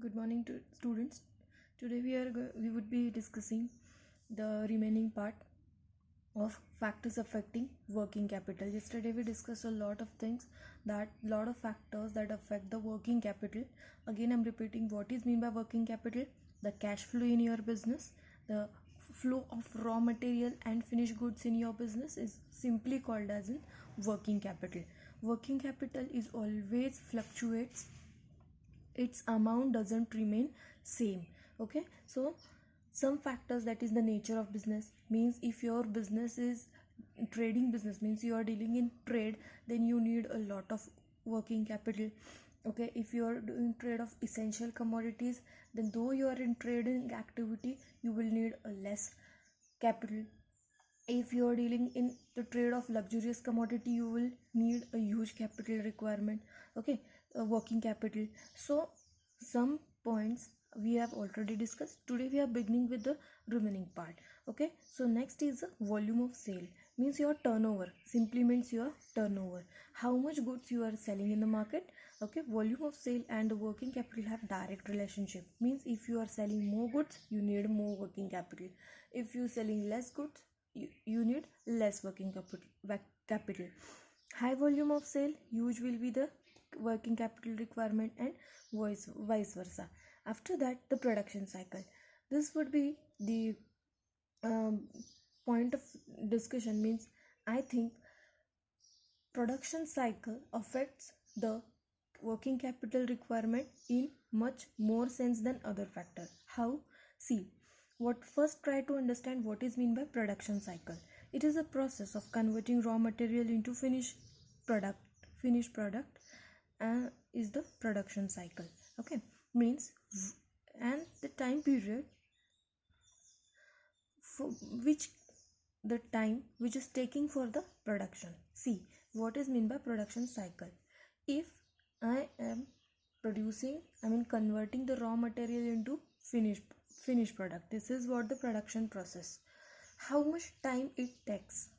Good morning to students. Today we would be discussing the remaining part of factors affecting working capital. Yesterday we discussed a lot of things, that lot of factors that affect the working capital. Again I'm repeating what is mean by working capital: the cash flow in your business, the flow of raw material and finished goods in your business is simply called as in working capital. Working capital is always fluctuates, its amount doesn't remain same. Okay, so some factors, that is the nature of business, means if your business is trading business, means you are dealing in trade, then you need a lot of working capital. Okay, if you are doing trade of essential commodities, then though you are in trading activity, you will need a less capital. If you are dealing in the trade of luxurious commodity, you will need a huge capital requirement. Okay, working capital. So some points we have already discussed. Today we are beginning with the remaining part. Okay, so next is the volume of sale, means your turnover, simply means your turnover, how much goods you are selling in the market. Okay, volume of sale and the working capital have direct relationship, means if you are selling more goods, you need more working capital. If you are selling less goods, you need less working capital. High volume of sale, huge will be the working capital requirement, and vice versa. After that, the production cycle. This would be the um, point of discussion, means I think production cycle affects the working capital requirement in much more sense than other factor. How? See, what first try to understand what is mean by production cycle. It is a process of converting raw material into finished product, and is the production cycle. Okay, means and the time period for which the time which is taking for the production. See, what is mean by production cycle. If I am converting the raw material into finished product, this is what the production process. How much time it takes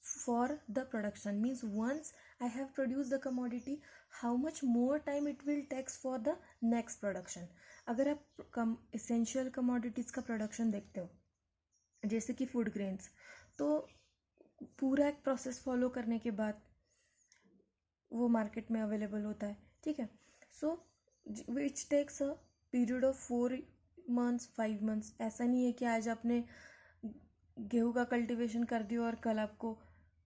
for the production, means once I have produced the commodity, how much more time it will takes for the next production. अगर आप essential commodities का production देखते हो, जैसे कि food grains, तो पूरा एक प्रोसेस फॉलो करने के बाद वो मार्केट में अवेलेबल होता है. ठीक है, so which takes a period of 4 months 5 months. ऐसा नहीं है कि आज आपने गेहूं का कल्टीवेशन कर दिया और कल आपको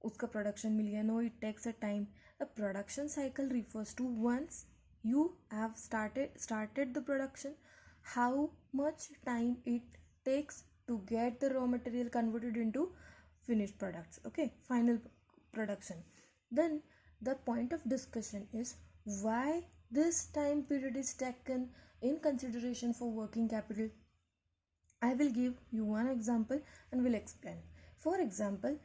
उसका प्रोडक्शन मिल गया. No, it takes a time. The production cycle refers to once you have started the production, how much time it takes to get the raw material converted into finished products. Okay, final production. Then the point of discussion is why this time period is taken in consideration for working capital. I will give you one example and will explain. For example,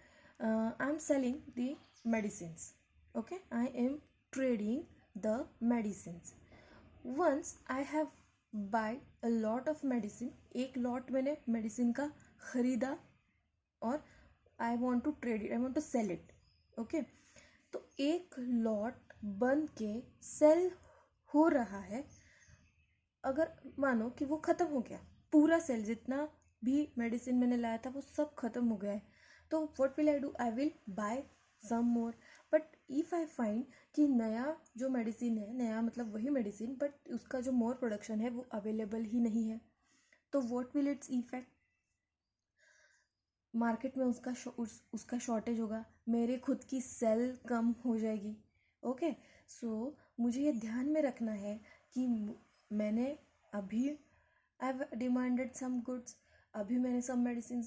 I am selling the medicines. Okay, I am trading the medicines. Once I have buy a lot of medicine, एक lot मैंने medicine का खरीदा और I want to trade it, I want to sell it. Okay, तो एक lot बन के cell हो रहा है. अगर मानो कि वो ख़त्म हो गया, पूरा सेल जितना भी मेडिसिन मैंने लाया था वो सब ख़त्म हो गया है, तो what will I do? I will buy some more. But if I find कि नया जो मेडिसिन है, नया मतलब वही मेडिसिन, बट उसका जो मोर प्रोडक्शन है वो अवेलेबल ही नहीं है, तो what will its effect? Market में उसका शॉर्टेज होगा, मेरे खुद की सेल कम हो जाएगी. ओके, सो मुझे ये ध्यान में रखना है कि मैंने अभी I have demanded some goods, अभी मैंने सब मेडिसिन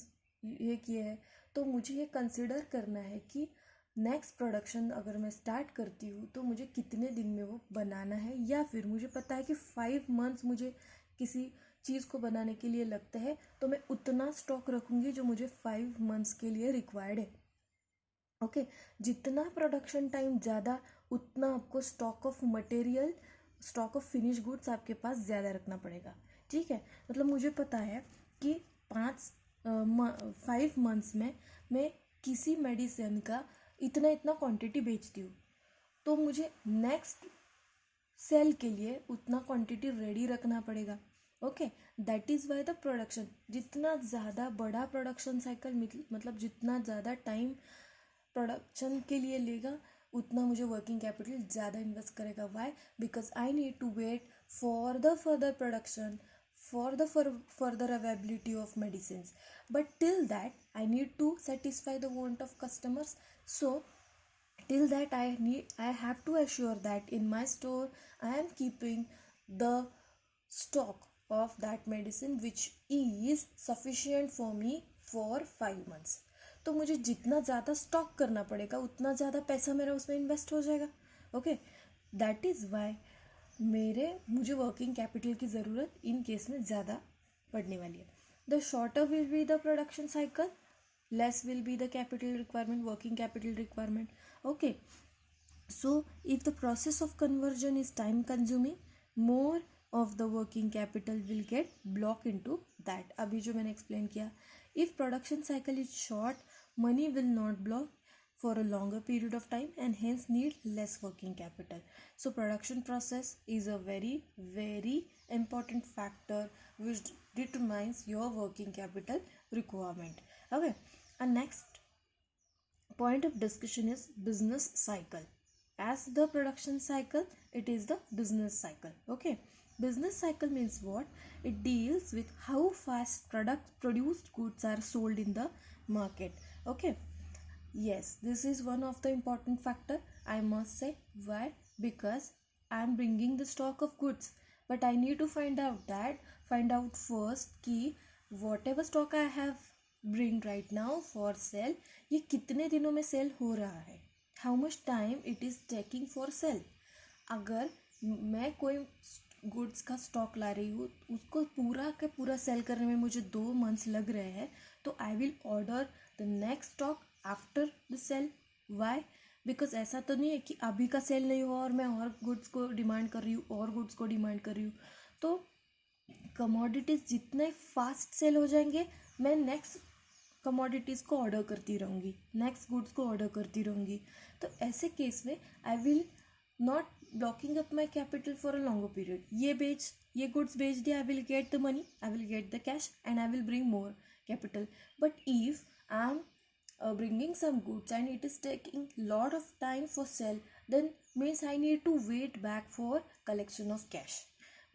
ये किए हैं, तो मुझे ये कंसिडर करना है कि नेक्स्ट प्रोडक्शन अगर मैं स्टार्ट करती हूँ तो मुझे कितने दिन में वो बनाना है, या फिर मुझे पता है कि 5 months मुझे किसी चीज़ को बनाने के लिए लगता है, तो मैं उतना स्टॉक रखूँगी जो मुझे 5 months के लिए रिक्वायर्ड है. ओके, जितना प्रोडक्शन टाइम ज़्यादा, उतना आपको stock of material, stock of finish goods आपके पास ज़्यादा रखना पड़ेगा. ठीक है, मतलब मुझे पता है कि 5 months में मैं किसी मेडिसिन का इतना क्वांटिटी बेचती हूँ, तो मुझे नेक्स्ट सेल के लिए उतना क्वांटिटी रेडी रखना पड़ेगा. Okay, that is why the production, जितना ज़्यादा बड़ा प्रोडक्शन साइकिल मतलब जितना ज़्यादा टाइम प्रोडक्शन के लिए लेगा उतना मुझे वर्किंग कैपिटल ज़्यादा इन्वेस्ट करेगा. Why? Because I need to wait for the further production, for the further availability of medicines, but till that I need to satisfy the want of customers. So till that I have to assure that in my store I am keeping the stock of that medicine which is sufficient for me for 5 months. तो मुझे जितना ज़्यादा stock करना पड़ेगा उतना ज़्यादा पैसा मेरा उसमें इन्वेस्ट हो जाएगा. ओके, दैट इज़ वाई मुझे वर्किंग कैपिटल की ज़रूरत इन केस में ज़्यादा पड़ने वाली है. The shorter will be the production cycle, less will be the capital requirement, working capital requirement. Okay, so if the process of conversion is time consuming, more of the working capital will get block into that. अभी जो मैंने explain किया, if production cycle is short, money will not block for a longer period of time and hence need less working capital. So production process is a very important factor which determines your working capital requirement. Okay, and next point of discussion is business cycle. As the production cycle, it is the business cycle. Okay, business cycle means what? It deals with how fast produced goods are sold in the market. Okay, yes, this is one of the important factor, I must say. Why? Because I am bringing the stock of goods, but I need to find out first कि whatever stock I have bring right now for sale, ये कितने दिनों में cell हो रहा है, how much time it is taking for sell. अगर मैं कोई गुड्स का स्टॉक ला रही हूँ, उसको पूरा के पूरा सेल करने में मुझे 2 months लग रहे हैं, तो I will order the next stock after the sale. Why? Because ऐसा तो नहीं है कि अभी का सेल नहीं हुआ और मैं और गुड्स को डिमांड कर रही हूँ. तो कमोडिटीज़ जितने फास्ट सेल हो जाएंगे, मैं नेक्स्ट कमोडिटीज़ को ऑर्डर करती रहूँगी, नेक्स्ट गुड्स को ऑर्डर करती रहूँगी. तो ऐसे केस में I will not blocking up my capital for a longer period. ये गुड्स बेच दिया, I will get the money, I will get the cash and I will bring more capital. But if I am bringing some goods and it is taking lot of time for sale, then means I need to wait back for collection of cash.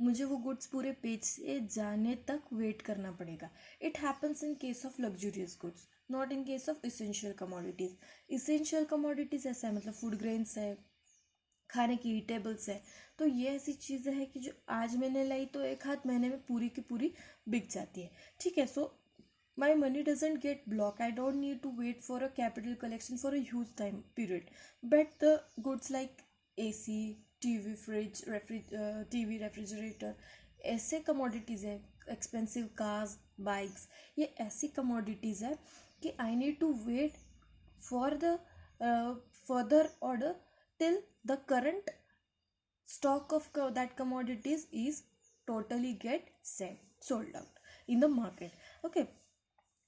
मुझे वो goods पूरे page से जाने तक wait करना पड़ेगा. It happens in case of luxurious goods, not in case of essential commodities. Essential commodities ऐसा है, मतलब फूड ग्रेन्स है, खाने की ईटेबल्स है. तो ये ऐसी चीज़ें हैं कि जो आज मैंने लाई तो 1-8 महीने में पूरी की पूरी बिक जाती है. ठीक है, सो my money doesn't get blocked. I don't need to wait for a capital collection for a huge time period. But the goods like AC, TV, fridge, TV, refrigerator, ऐसे commodities है, expensive cars, bikes, ये ऐसी commodities है कि I need to wait for the further order till the current stock of that commodities is totally get sold out in the market. Okay,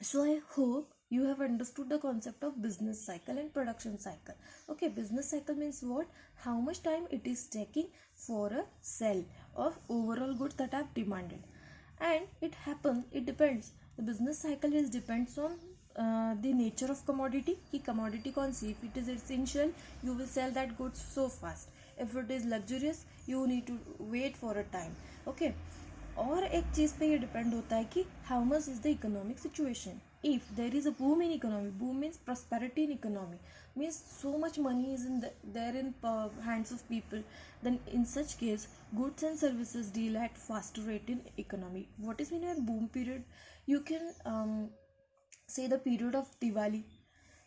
so I hope you have understood the concept of business cycle and production cycle. Okay, business cycle means what? How much time it is taking for a sell of overall goods that are demanded. And it depends. The business cycle is depends on the nature of commodity. कि commodity कौन सी? If it is essential, you will sell that goods so fast. If it is luxurious, you need to wait for a time. Okay. और एक चीज़ पे ये depend होता है कि how much is the economic situation. If there is a boom in economy, boom means prosperity in economy, means so much money is in there in hands of people, then in such case goods and services deal at faster rate in economy. What is mean by boom period? You can say the period of Diwali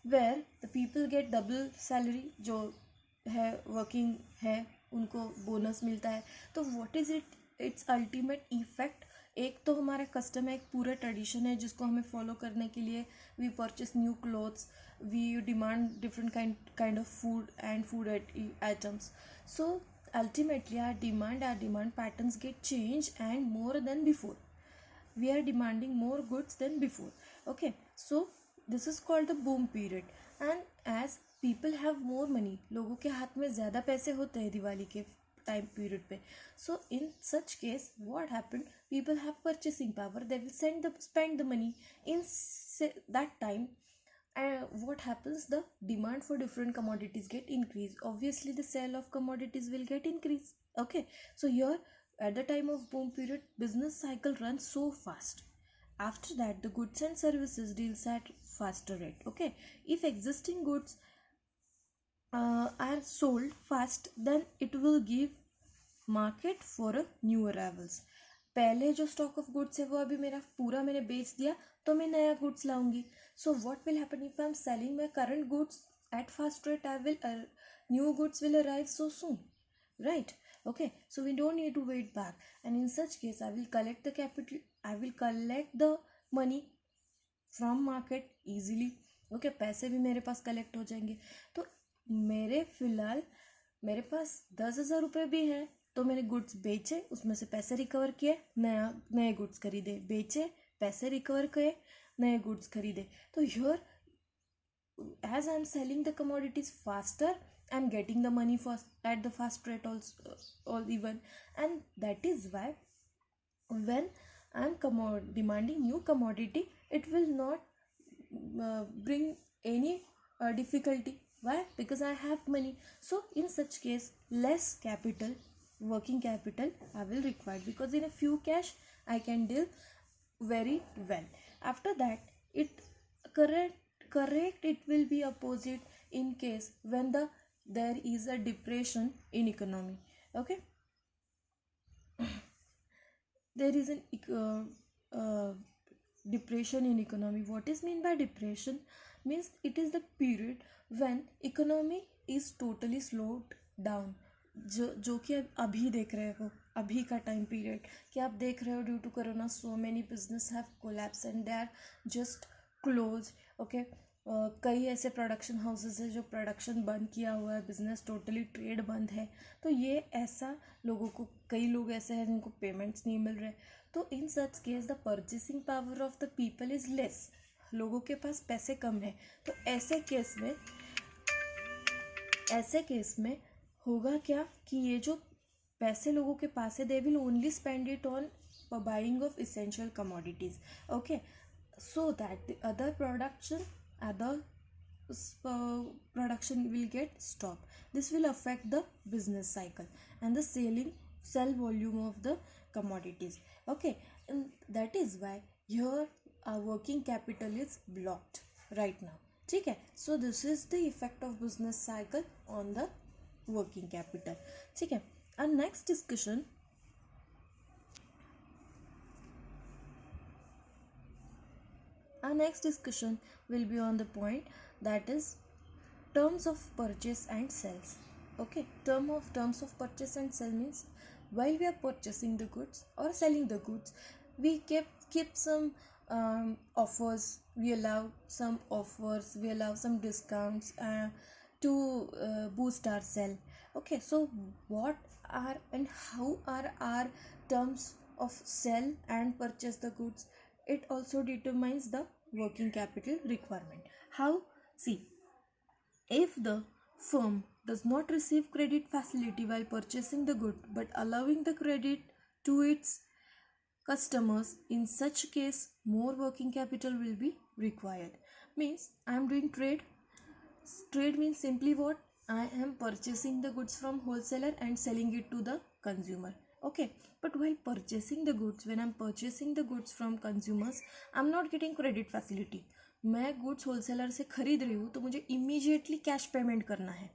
where the people get double salary. जो है working है उनको bonus मिलता है. तो what is it's ultimate effect? एक तो हमारा कस्टम है, एक पूरा ट्रेडिशन है जिसको हमें फॉलो करने के लिए we purchase new clothes, we demand different kind of food and food items. So ultimately are demand patterns get change and more than before. We are demanding more goods than before. Okay, so this is called the boom period. And as people have more money, लोगों के हाथ में ज़्यादा पैसे होते हैं दिवाली के time period पे. So in such case what happened, people have purchasing power, they will spend the money in that time. What happens, the demand for different commodities get increased, obviously the sale of commodities will get increased. Okay, so here at the time of boom period, business cycle runs so fast. After that, the goods and services deals at faster rate. Okay, if existing goods are sold fast, then it will give market for a new arrivals. पहले जो stock of goods है वो अभी मेरा पूरा मैंने बेच दिया, तो मैं नया गुड्स लाऊंगी. So what will happen if I am selling my current goods at fast rate, I will new goods will arrive so soon, right? Okay, so we don't need to wait back, and in such case I will collect the capital, I will collect the money from market easily. Okay, पैसे भी मेरे पास collect हो जाएंगे. तो मेरे फिलहाल मेरे पास 10,000 रुपये भी है, तो मैंने गुड्स बेचे, उसमें से पैसे रिकवर किए, नए गुड्स खरीदे, बेचे, पैसे रिकवर किए, नए गुड्स खरीदे. तो here as I am selling the commodities faster, I am getting the money at the fast rate also, or even, and that is why when I am demanding new commodity, it will not bring any difficulty. Why? Because I have money. So in such case, less capital, working capital I will require, because in a few cash I can deal very well. After that, it correct it will be opposite in case when there is a depression in economy. Okay, there is an depression in economy. What is mean by depression? Means it is the period when economy is totally slowed down. जो कि अभी देख रहे हो, अभी का time period कि आप देख रहे हो, due to corona so many business have collapse and they are just close. Okay, कई ऐसे प्रोडक्शन हाउसेस है जो प्रोडक्शन बंद किया हुआ है, बिजनेस टोटली, ट्रेड बंद है. तो ये ऐसा लोगों को, कई लोग ऐसे हैं जिनको पेमेंट्स नहीं मिल रहे. तो in such case the purchasing power of the people is less, लोगों के पास पैसे कम है. तो ऐसे केस में होगा क्या कि ये जो पैसे लोगों के पास है, they will only spend it on buying of essential commodities. Okay, so that the other production will get stopped. This will affect the business cycle and the sell volume of the commodities. Okay, and that is why here our working capital is blocked right now. ठीक है, so this is the effect of business cycle on the working capital. ठीक है, our next discussion will be on the point that is terms of purchase and sales. Okay, terms of purchase and sale means while we are purchasing the goods or selling the goods, we keep some offers, we allow some offers, we allow some discounts to boost our sale. Okay, so what are and how are our terms of sell and purchase the goods? It also determines the working capital requirement. How? See, if the firm does not receive credit facility while purchasing the good but allowing the credit to its customers, in such case more working capital will be required. Means I am doing trade means simply what? I am purchasing the goods from wholesaler and selling it to the consumer. Okay, but while purchasing the goods, when I'm purchasing the goods from consumers, I'm not getting credit facility. मैं goods wholesaler से खरीद रही हूँ तो मुझे immediately cash payment करना है.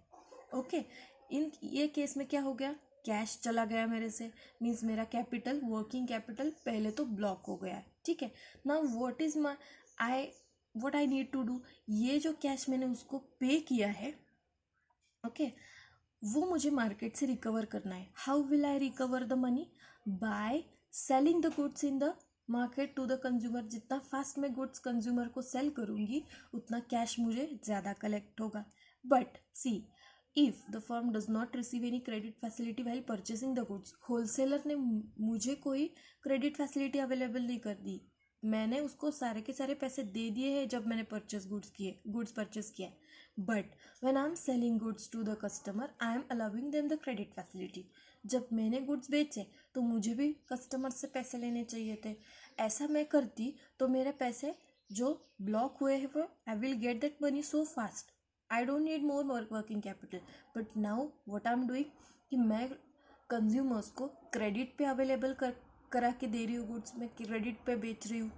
Okay, इन ये केस में क्या हो गया, कैश चला गया मेरे से, मीन्स मेरा कैपिटल, वर्किंग कैपिटल पहले तो ब्लॉक हो गया है. ठीक है, now what I need to do, ये जो कैश मैंने उसको पे किया है, ओके, वो मुझे मार्केट से रिकवर करना है. How will I recover the money? By selling the goods in the market to the consumer. जितना फास्ट मैं गुड्स कंज्यूमर को सेल करूँगी उतना कैश मुझे ज़्यादा कलेक्ट होगा. But see, if the firm does not receive any credit facility while purchasing the goods, wholesaler ने मुझे कोई क्रेडिट फैसिलिटी अवेलेबल नहीं कर दी, मैंने उसको सारे के सारे पैसे दे दिए हैं जब मैंने गुड्स परचेस किया. But when I am selling goods to the customer, I am allowing them the credit facility. जब मैंने गुड्स बेचे तो मुझे भी कस्टमर से पैसे लेने चाहिए थे। ऐसा मैं करती तो मेरे पैसे जो ब्लॉक हुए हैं वो आई will get that money so fast. I don't need more working capital. But now what I am doing कि मैं कंज्यूमर्स को क्रेडिट पे अवेलेबल करा के दे रही हूँ गुड्स, में क्रेडिट पे बेच रही हूँ।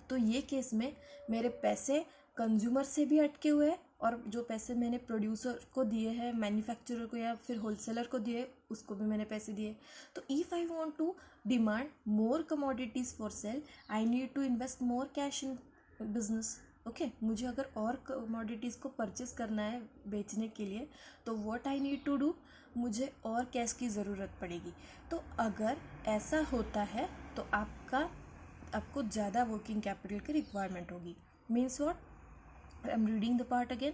तो ये केस में मेरे पैसे कंज्यूमर से भी अटके हुए हैं और जो पैसे मैंने प्रोड्यूसर को दिए हैं, मैन्युफैक्चरर को या फिर होलसेलर को दिए, उसको भी मैंने पैसे दिए। तो if I want to demand more commodities for sale, I need to invest more cash in business. Okay, मुझे अगर और कमोडिटीज़ को परचेस करना है बेचने के लिए तो what I need to do, मुझे और कैश की ज़रूरत पड़ेगी। तो अगर ऐसा होता है तो आपको ज़्यादा वर्किंग कैपिटल की रिक्वायरमेंट होगी। Means what, I am reading the part again.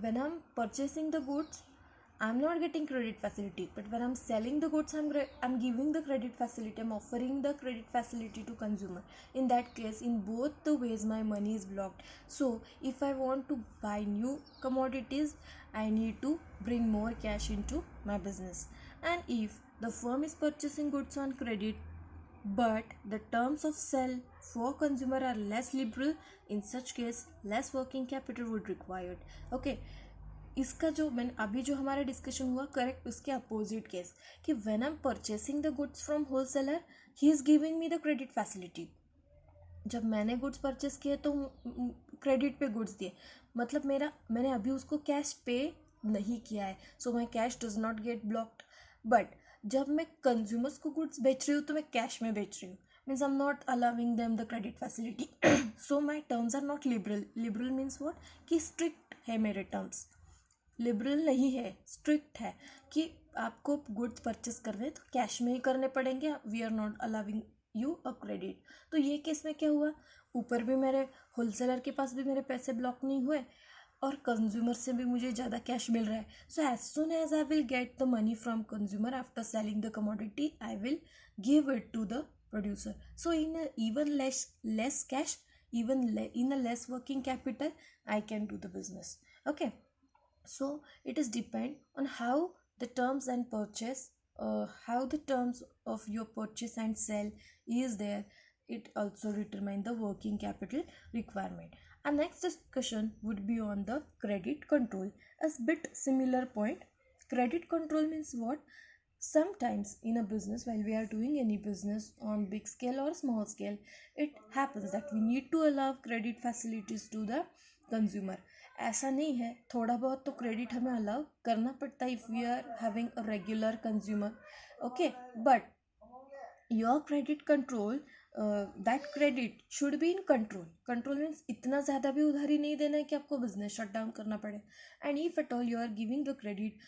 when I'm purchasing the goods, I'm not getting credit facility, but when I'm selling the goods, I'm giving the credit facility, I'm offering the credit facility to consumer. In that case, in both the ways my money is blocked. So if I want to buy new commodities, I need to bring more cash into my business. And if the firm is purchasing goods on credit but the terms of sale for consumer are less liberal, in such case less working capital would required. Okay, इसका जो मैंने अभी जो हमारा discussion हुआ correct उसके opposite case कि when I M purchasing the goods from wholesaler, he is giving me the credit facility. जब मैंने गुड्स परचेस किए तो क्रेडिट पे गुड्स दिए, मतलब मैंने अभी उसको कैश पे नहीं किया है, so my cash does not get blocked. But जब मैं कंज्यूमर्स को गुड्स बेच रही हूँ तो मैं कैश में बेच रही हूँ, means I am not allowing them the credit facility. So my terms are not liberal. Liberal means what कि स्ट्रिक्ट है मेरे टर्म्स, लिबरल नहीं है, स्ट्रिक्ट है कि आपको गुड्स परचेस करने तो कैश में ही करने पड़ेंगे, we are not allowing you a credit. तो ये केस में क्या हुआ, ऊपर भी मेरे होलसेलर के पास भी मेरे पैसे ब्लॉक नहीं हुए और कंज्यूमर से भी मुझे ज़्यादा कैश मिल रहा है। So as soon as I will get the money from consumer after selling the commodity, I will give it to the producer. So in a even less cash, in a less working capital, I can do the business. Okay, so it is depend on how the terms and purchase, how the terms of your purchase and sell is there. It also determine the working capital requirement. Our next discussion would be on the credit control. As bit similar point, credit control means what? Sometimes in a business, while we are doing any business on big scale or small scale, it happens that we need to allow credit facilities to the consumer. ऐसा नहीं है, थोड़ा बहुत तो credit हमें allow करना पड़ता है if we are having a regular consumer. Okay, but your credit control, that credit should be in control. Control means इतना ज़्यादा भी उधारी नहीं देना है कि आपको बिजनेस शट डाउन करना पड़े. And if at all you are giving the credit,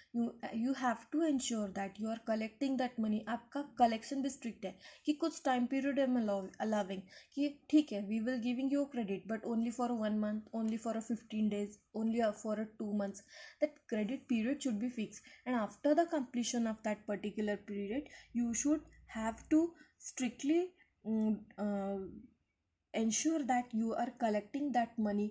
you have to ensure that you are collecting that money. आपका कलेक्शन भी स्ट्रिक्ट है कि कुछ टाइम पीरियड एम अलाविंग कि ठीक है, we will giving you credit but only for 1 month, only for 15 days, only for 2 months. That credit period should be fixed, and after the completion of that particular period, you should have to strictly ensure that you are collecting that money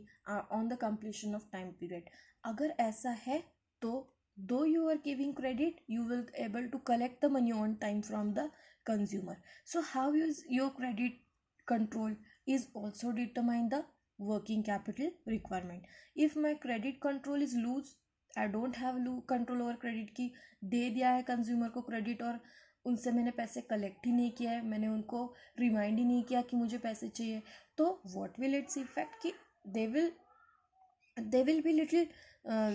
on the completion of time period. अगर ऐसा है तो though you are giving credit, you will able to collect the money on time from the consumer. So how is your credit control is also determine the working capital requirement. If my credit control is loose, I don't have control over credit की दे दिया है consumer को credit और उनसे मैंने पैसे collect ही नहीं किया है, मैंने उनको रिमाइंड ही नहीं किया कि मुझे पैसे चाहिए, तो व्हाट विल इट्स इफेक्ट कि they will be little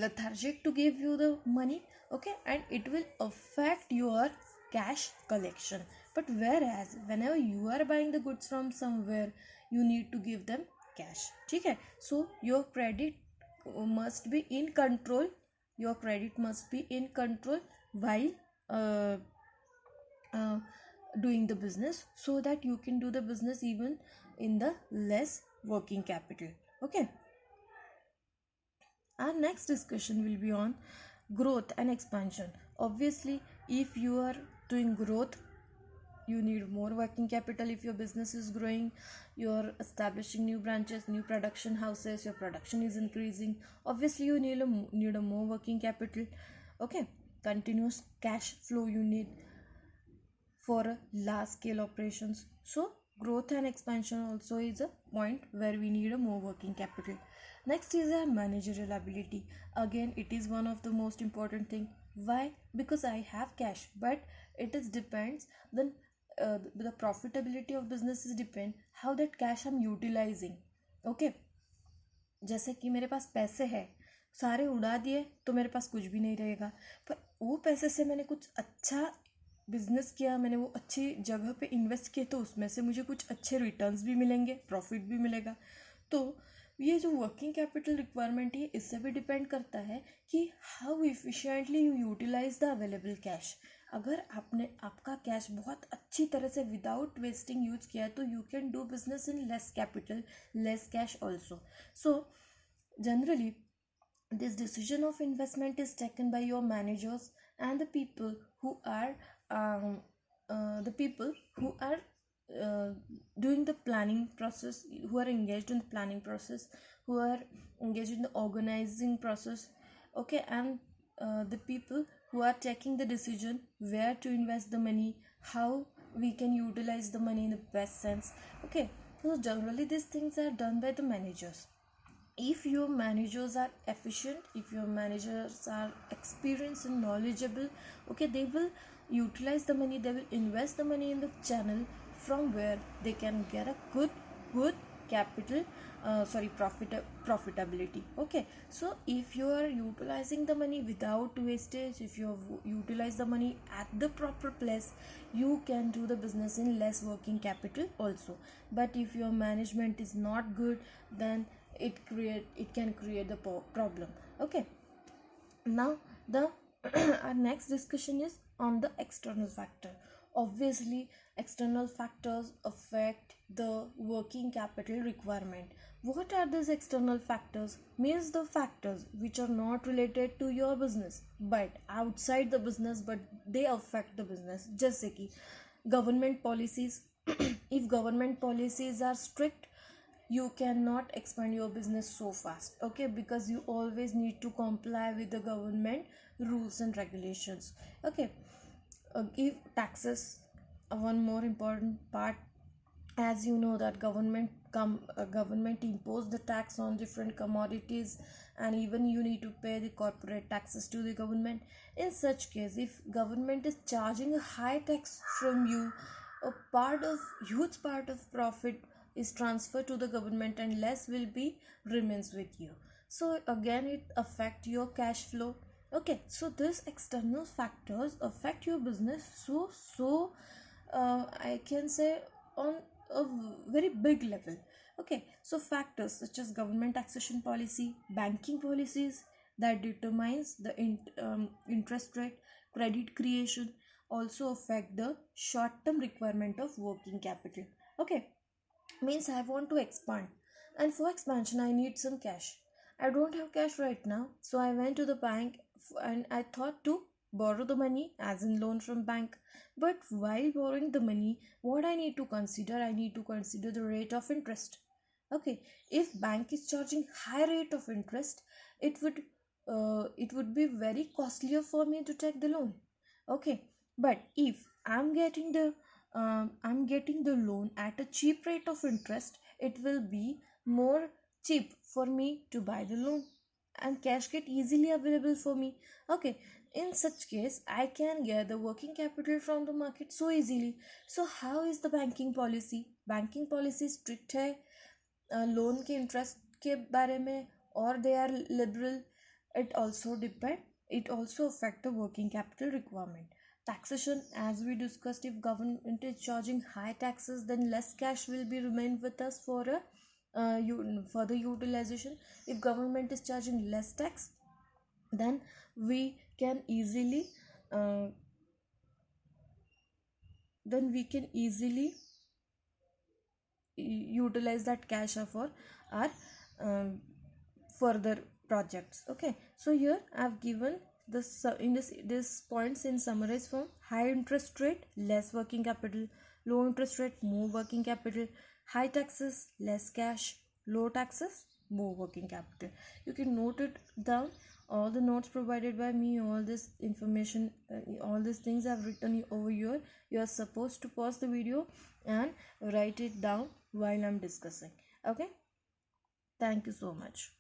lethargic to give you the money. Okay, and it will affect your cash collection. But whereas whenever you are buying the goods from somewhere, you need to give them cash. ठीक है, so your credit must be in control. Your credit must be in control while doing the business, so that you can do the business even in the less working capital. Okay, our next discussion will be on growth and expansion. Obviously, if you are doing growth, you need more working capital. If your business is growing, you're establishing new branches, new production houses, your production is increasing, obviously you need a more working capital. Okay, continuous cash flow you need for a large scale operations. So growth and expansion also is a point where we need a more working capital. Next is a managerial ability. Again, it is one of the most important thing. Why? Because I have cash, but it is depends then the profitability of businesses depend how that cash I'm utilizing. Okay, जैसे कि मेरे पास पैसे हैं, सारे उड़ा दिए तो मेरे पास कुछ भी नहीं रहेगा, पर वो पैसे से मैंने कुछ अच्छा बिजनेस किया, मैंने वो अच्छी जगह पे इन्वेस्ट किए, तो उसमें से मुझे कुछ अच्छे रिटर्न्स भी मिलेंगे, प्रॉफिट भी मिलेगा. तो ये जो वर्किंग कैपिटल रिक्वायरमेंट है इससे भी डिपेंड करता है कि how efficiently you utilise the available cash. अगर आपने आपका कैश बहुत अच्छी तरह से विदाउट वेस्टिंग यूज किया है तो you can do business in less capital, less cash also. So generally this decision of investment is taken by your managers and the people who are um, uh, doing the planning process, who are engaged in the planning process, who are engaged in the organizing process. Okay, and the people who are taking the decision where to invest the money, how we can utilize the money in the best sense. Okay, so generally these things are done by the managers. If your managers are efficient, if your managers are experienced and knowledgeable, okay, they will utilize the money, they will invest the money in the channel from where they can get a good capital, profitability. Okay, so if you are utilizing the money without wastage, if you utilize the money at the proper place, you can do the business in less working capital also. But if your management is not good, then it can create the problem. Okay, now the our next discussion is on the external factor. Obviously external factors affect the working capital requirement. What are these external factors? Means the factors which are not related to your business but outside the business, but they affect the business. जैसे कि government policies. If government policies are strict, you cannot expand your business so fast. Okay, because you always need to comply with the government rules and regulations. Okay, give taxes, one more important part. As you know that government impose the tax on different commodities, and even you need to pay the corporate taxes to the government. In such case, if government is charging a high tax from you, a huge part of profit is transferred to the government and less will be remains with you. So again it affect your cash flow. Okay, so these external factors affect your business so I can say on a very big level. Okay, so factors such as government taxation policy, banking policies that determines the interest rate, credit creation also affect the short term requirement of working capital. Okay, means I want to expand, and for expansion I need some cash. I don't have cash right now, so I went to the bank and I thought to borrow the money as in loan from bank. But while borrowing the money, what I need to consider, I need to consider the rate of interest. Okay, if bank is charging high rate of interest, it would be very costlier for me to take the loan. Okay, but if I'm getting the loan at a cheap rate of interest, it will be more cheap for me to buy the loan, and cash get easily available for me. Okay, in such case I can get the working capital from the market so easily. So how is the banking policy? Banking policy strict है loan के interest के बारे में, और they are liberal. It also affect the working capital requirement. Taxation, as we discussed, if government is charging high taxes, then less cash will be remain with us for further utilization. If government is charging less tax, then we can easily utilize that cash for our further projects. Okay, so here I have given this points in summarized form: high interest rate, less working capital; low interest rate, more working capital; high taxes, less cash; low taxes, more working capital. You can note it down all the notes provided by me, all this information, all these things I've written over here, you are supposed to pause the video and write it down while I'm discussing. Okay, thank you so much.